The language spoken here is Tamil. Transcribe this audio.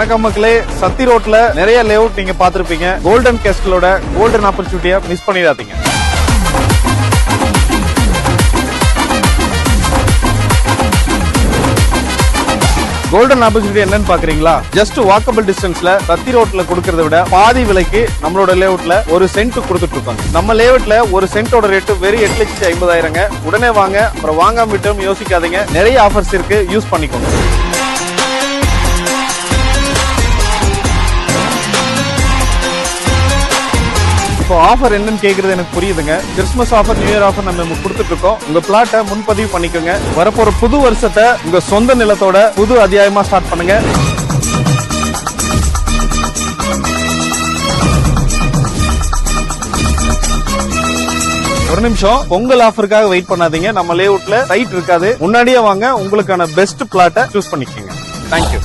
வணக்கம் மக்களே, சத்தி ரோட்ல நிறைய லேஅவுட் நீங்க பாத்திருப்பீங்க. கோல்டன் கேஸ்டலோட கோல்டன் ஆப்பர்ச்சுனிட்டியை மிஸ் பண்ணிடாதீங்க. கோல்டன் ஆப்பர்ச்சுனிட்டி என்னன்னு பாக்குறீங்களா? ஜஸ்ட் வாக்கபிள் டிஸ்டன்ஸ்ல சத்தி ரோட்ல கொடுக்கறத விட பாதி விலைக்கு நம்மளோட லேஅவுட்ல ஒரு சென்ட் கொடுத்துட்டு இருக்காங்க. நம்ம லேஅவுட்ல ஒரு சென்டோட ரேட் வெறும் 8,50,000. உடனே வாங்க, அப்புறம் வாங்காம விட்டும் யோசிக்காதீங்க. நிறைய ஆஃபர்ஸ் இருக்கு, யூஸ் பண்ணிக்கோங்க. இப்போ ஆஃபர் என்னன்னு கேக்குறது எனக்கு புரியுதுங்க. Christmas offer, new year offer நம்ம கொடுத்துட்டு இருக்கோம். உங்க பிளாட்டை முன்பதிவு பண்ணிக்கோங்க. வரப்போற புது வருஷத்தை உங்க சொந்த நிலத்தோட புது அத்தியாயமா ஸ்டார்ட் பண்ணுங்க. ஒரு நிமிஷம், பொங்கல் ஆஃபருக்காக வெயிட் பண்ணாதீங்க. நம்ம லேஅவுட்ல சைட் இருக்காது. முன்னாடியே வாங்க, உங்களுக்கான பெஸ்ட் பிளாட்டை சூஸ் பண்ணிக்கோங்க. தேங்க்யூ.